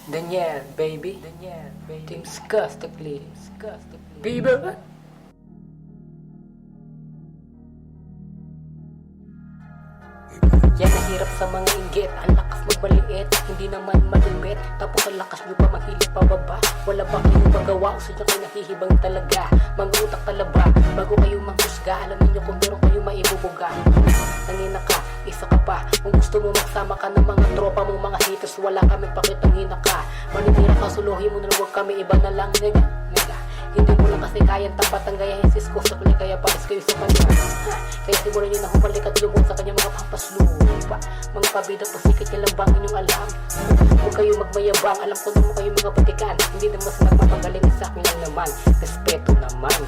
Daniel, baby. Team Disgustingly. Bieber. Yan ang hirap sa mga inggit. Ang lakas magbaliit, hindi naman malupit. Tapos ang lakas nyo pa maghilip pababa. Wala ba kayong magawa o sadya kayo nahihibang talaga? Mag-utak talaba, bago kayo manghusga. Alam niyo kung meron kayo maibubuga. Nangina ka, isa ka pa. Kung gusto mo magsama ka ng mga tropa mong mga haters, wala kami pakitang hina ka. Maninira ka, suluhin mo na huwag kami, iba na lang nga. Hindi mo lang kasi kayang tapat ang gayahin sis ko sakli, kaya pares kayo sa kanya. Kaya simulan nyo na humalik at lubog sa kanya mga pampaslupa. Mga pabida pasikat niya lang bang inyong alam. Huwag kayo magmayabang, alam ko naman kayo mga batikan. Hindi naman sa nagmapagaling sa akin lang naman, respeto naman.